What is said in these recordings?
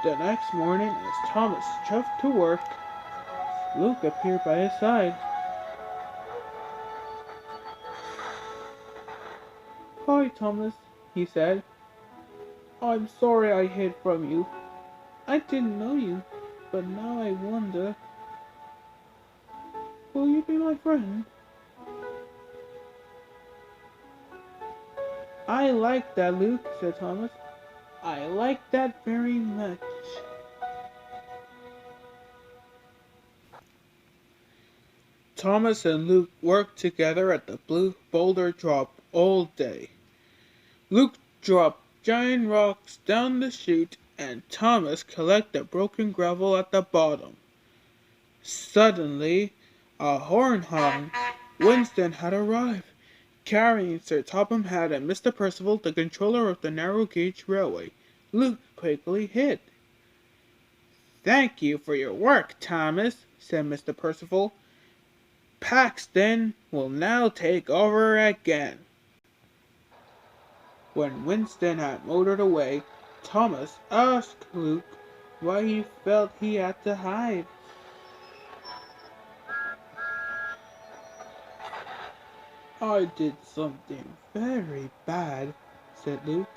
The next morning, as Thomas chuffed to work, Luke appeared by his side. "Hi, Thomas," he said. "I'm sorry I hid from you. I didn't know you, but now I wonder, will you be my friend?" "I like that, Luke," said Thomas. "I like that very much." Thomas and Luke worked together at the Blue Boulder Drop all day. Luke dropped giant rocks down the chute and Thomas collected broken gravel at the bottom. Suddenly, a horn honked. Winston had arrived, carrying Sir Topham Hatt and Mr. Percival, the controller of the narrow gauge railway. Luke quickly hid. "Thank you for your work, Thomas," said Mr. Percival. "Paxton will now take over again." When Winston had motored away, Thomas asked Luke why he felt he had to hide. "I did something very bad," said Luke.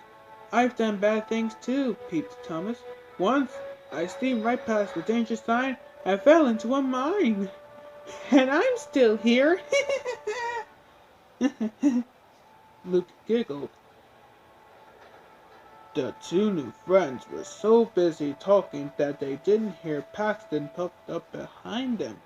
"I've done bad things too," peeped Thomas. "Once I steamed right past the danger sign and fell into a mine. And I'm still here." Luke giggled. The two new friends were so busy talking that they didn't hear Paxton pop up behind them.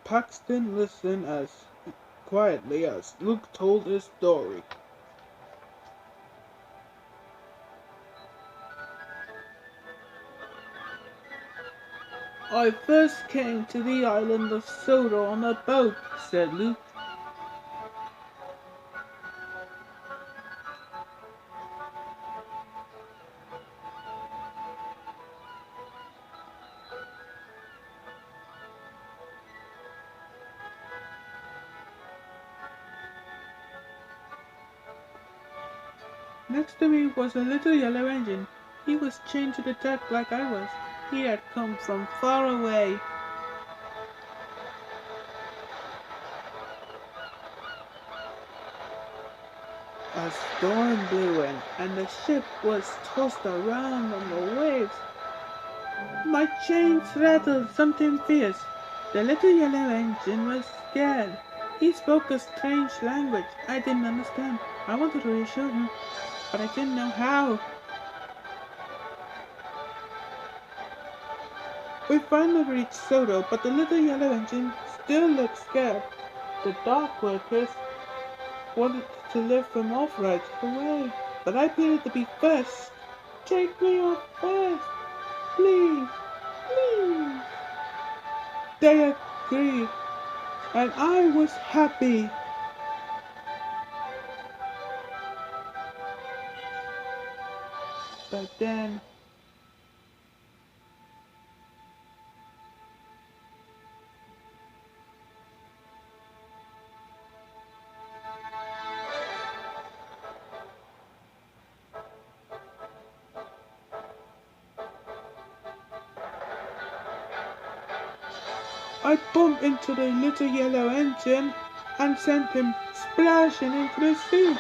Paxton listened as quietly as Luke told his story. "I first came to the island of Soda on a boat," said Luke. "Next to me was a little yellow engine. He was chained to the deck like I was. He had come from far away. A storm blew in, and the ship was tossed around on the waves. My chains rattled something fierce. The little yellow engine was scared. He spoke a strange language I didn't understand. I wanted to reassure him, but I didn't know how. We finally reached Soto, but the little yellow engine still looked scared. The dock workers wanted to lift him off right away, but I pleaded to be first. Take me off first, please, please. They agreed, and I was happy. But then I bumped into the little yellow engine and sent him splashing into the sea.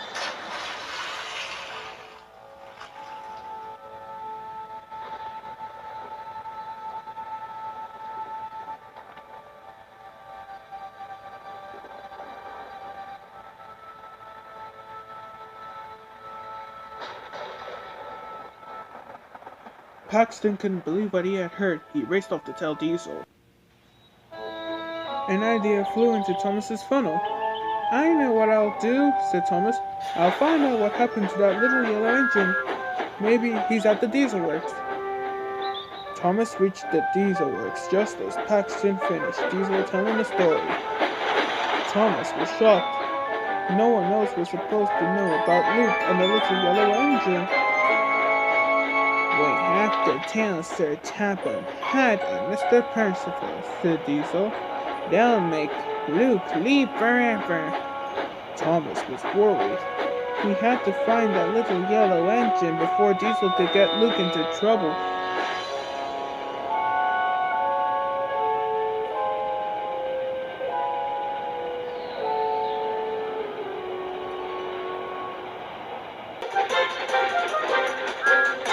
Paxton couldn't believe what he had heard. He raced off to tell Diesel. An idea flew into Thomas's funnel. "I know what I'll do," said Thomas. "I'll find out what happened to that little yellow engine. Maybe he's at the Diesel Works." Thomas reached the Diesel Works just as Paxton finished Diesel telling the story. Thomas was shocked. No one else was supposed to know about Luke and the little yellow engine. We have to tell Sir Topham Hatt and Mr. Percival, said Diesel. They'll make Luke leave forever. Thomas was worried. He had to find that little yellow engine before Diesel could get Luke into trouble.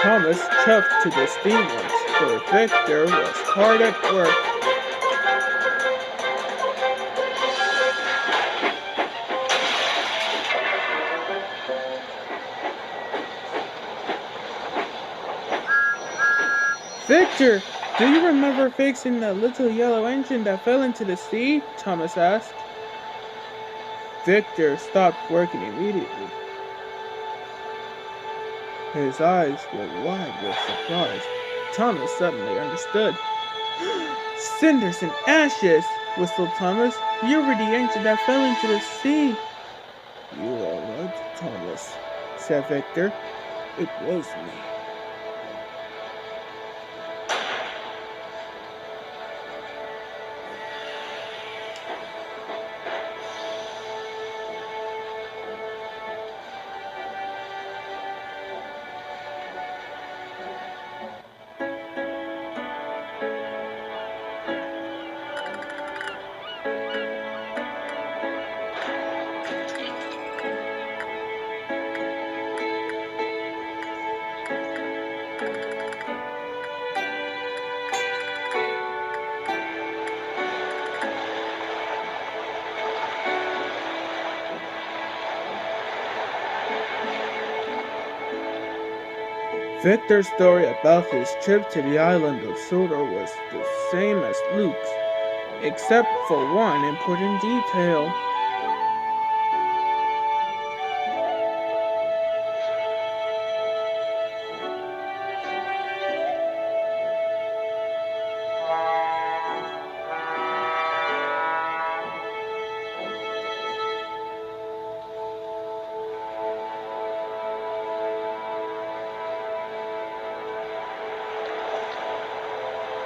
Thomas chuffed to the steamers, for Victor was hard at work. Victor, do you remember fixing that little yellow engine that fell into the sea? Thomas asked. Victor stopped working immediately. His eyes were wide with surprise. Thomas suddenly understood. Cinders and ashes, whistled Thomas. You were the engine that fell into the sea. You are right, Thomas, said Victor. It was me. Victor's story about his trip to the island of Sodor was the same as Luke's, except for one important detail.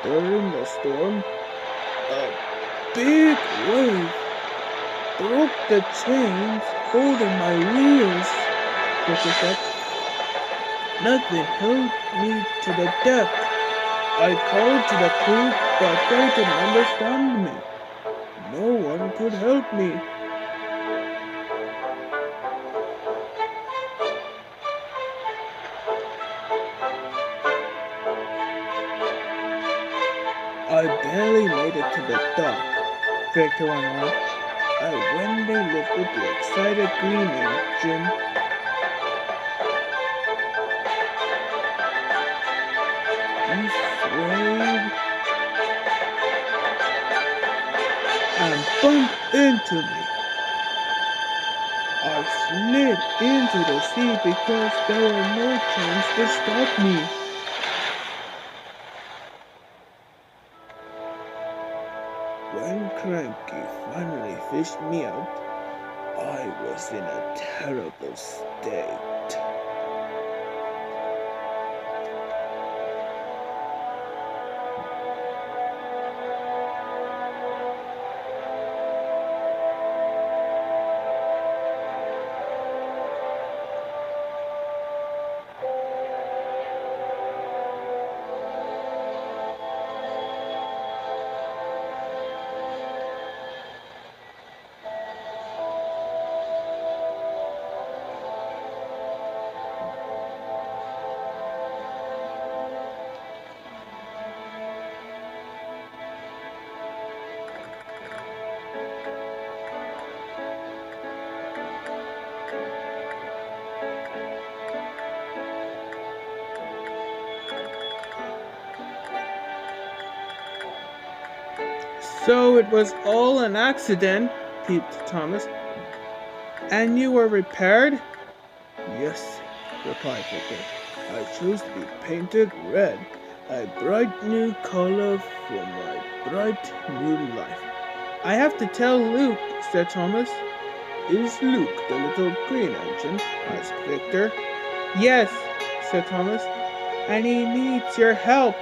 During the storm, a big wave broke the chains holding my wheels, Victor said. Nothing held me to the deck. I called to the crew, but they didn't understand me. No one could help me. I barely made it to the dock, Victor went on. When they lifted the excited green engine, he swayed and bumped into me. I slid into the sea because there were no chains to stop me. When Cranky finally fished me out, I was in a terrible state. So it was all an accident, peeped Thomas. And you were repaired? Yes, replied Victor. I chose to be painted red. A bright new color for my bright new life. I have to tell Luke, said Thomas. Is Luke the little green engine? Asked Victor. Yes, said Thomas, and he needs your help.